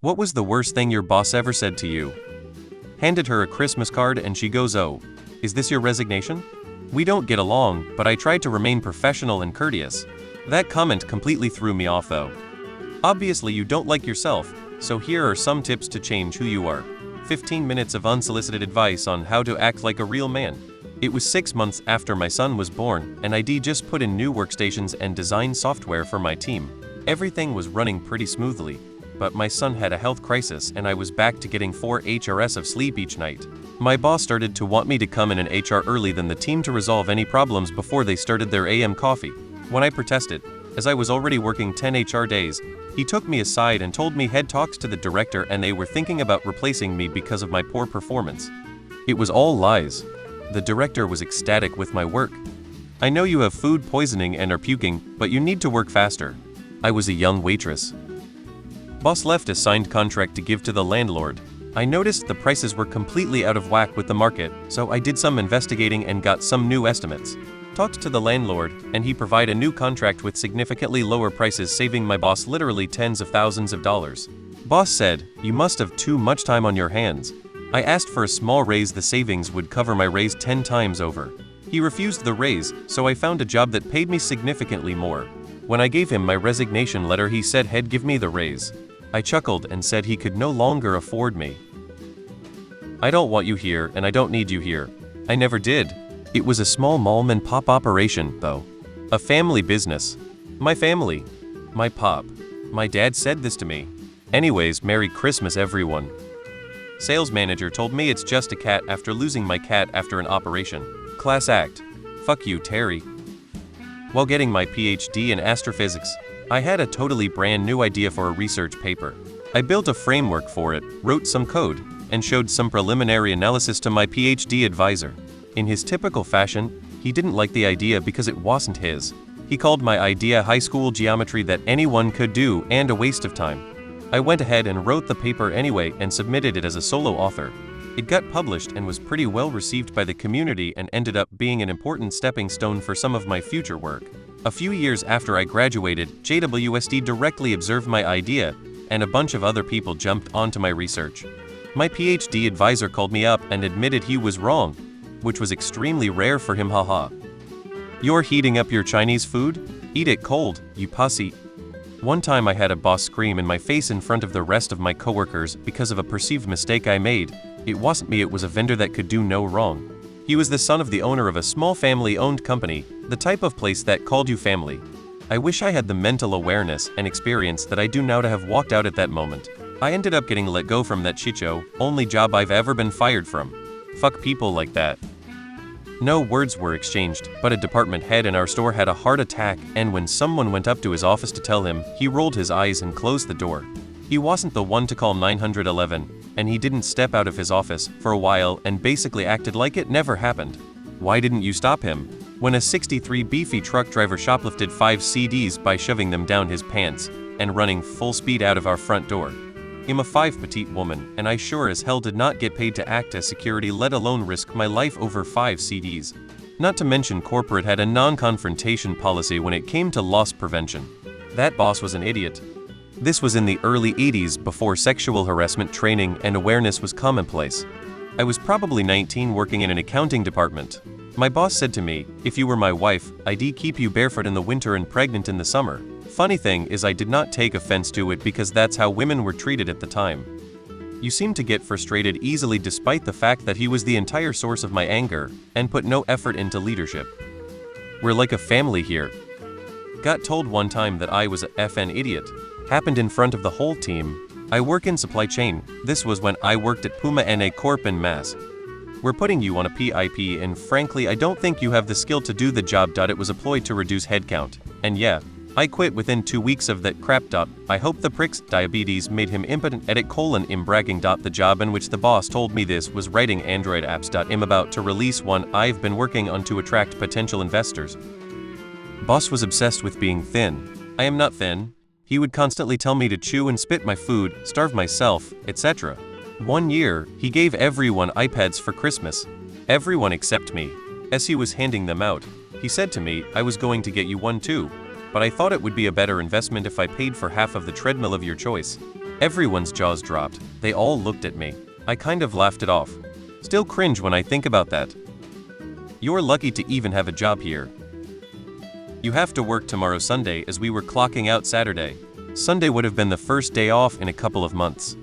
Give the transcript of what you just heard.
What was the worst thing your boss ever said to you? Handed her a Christmas card and she goes, "Oh, is this your resignation?" We don't get along, but I tried to remain professional and courteous. That comment completely threw me off though. Obviously you don't like yourself, so here are some tips to change who you are. 15 minutes of unsolicited advice on how to act like a real man. It was 6 months after my son was born, and ID just put in new workstations and design software for my team. Everything was running pretty smoothly, but my son had a health crisis and I was back to getting 4 HRs of sleep each night. My boss started to want me to come in an HR early than the team to resolve any problems before they started their AM coffee. When I protested, as I was already working 10 HR days, he took me aside and told me head talks to the director and they were thinking about replacing me because of my poor performance. It was all lies. The director was ecstatic with my work. "I know you have food poisoning and are puking, but you need to work faster." I was a young waitress. Boss left a signed contract to give to the landlord. I noticed the prices were completely out of whack with the market, so I did some investigating and got some new estimates. Talked to the landlord, and he provided a new contract with significantly lower prices, saving my boss literally tens of thousands of dollars. Boss said, "You must have too much time on your hands." I asked for a small raise. The savings would cover my raise 10 times over. He refused the raise, so I found a job that paid me significantly more. When I gave him my resignation letter, he said he'd give me the raise. I chuckled and said he could no longer afford me. "I don't want you here and I don't need you here." I never did. It was a small mom and pop operation, though. A family business. My family. My pop. My dad said this to me. Anyways, Merry Christmas everyone. Sales manager told me it's just a cat after losing my cat after an operation. Class act. Fuck you, Terry. While getting my PhD in astrophysics, I had a totally brand new idea for a research paper. I built a framework for it, wrote some code, and showed some preliminary analysis to my PhD advisor. In his typical fashion, he didn't like the idea because it wasn't his. He called my idea high school geometry that anyone could do and a waste of time. I went ahead and wrote the paper anyway and submitted it as a solo author. It got published and was pretty well received by the community and ended up being an important stepping stone for some of my future work. A few years after I graduated, JWST directly observed my idea, and a bunch of other people jumped onto my research. My PhD advisor called me up and admitted he was wrong, which was extremely rare for him, haha. "You're heating up your Chinese food? Eat it cold, you pussy." One time I had a boss scream in my face in front of the rest of my coworkers because of a perceived mistake I made. It wasn't me, it was a vendor that could do no wrong. He was the son of the owner of a small family-owned company, the type of place that called you family. I wish I had the mental awareness and experience that I do now to have walked out at that moment. I ended up getting let go from that chicho, only job I've ever been fired from. Fuck people like that. No words were exchanged, but a department head in our store had a heart attack, and when someone went up to his office to tell him, he rolled his eyes and closed the door. He wasn't the one to call 911, and he didn't step out of his office for a while and basically acted like it never happened. Why didn't you stop him? When a 63 beefy truck driver shoplifted 5 CDs by shoving them down his pants and running full speed out of our front door. I'm a 5 petite woman, and I sure as hell did not get paid to act as security, let alone risk my life over 5 CDs. Not to mention corporate had a non-confrontation policy when it came to loss prevention. That boss was an idiot. This was in the early 80s, before sexual harassment training and awareness was commonplace. I was probably 19 working in an accounting department. My boss said to me, "If you were my wife, I'd keep you barefoot in the winter and pregnant in the summer." Funny thing is I did not take offense to it because that's how women were treated at the time. You seem to get frustrated easily despite the fact that he was the entire source of my anger and put no effort into leadership. We're like a family here. Got told one time that I was a FN idiot. Happened in front of the whole team. I work in supply chain. This was when I worked at Puma NA Corp in Mass. "We're putting you on a PIP and frankly I don't think you have the skill to do the job. It was employed to reduce headcount. And yeah, I quit within 2 weeks of that crap. I hope the prick's diabetes made him impotent. I'm bragging. The job in which the boss told me this was writing Android apps. I'm about to release one I've been working on to attract potential investors." Boss was obsessed with being thin. I am not thin. He would constantly tell me to chew and spit my food, starve myself, etc. One year, he gave everyone iPads for Christmas. Everyone except me. As he was handing them out, he said to me, "I was going to get you one too, but I thought it would be a better investment if I paid for half of the treadmill of your choice." Everyone's jaws dropped. They all looked at me. I kind of laughed it off. Still cringe when I think about that. You're lucky to even have a job here. You have to work tomorrow Sunday as we were clocking out Saturday. Sunday would have been the first day off in a couple of months.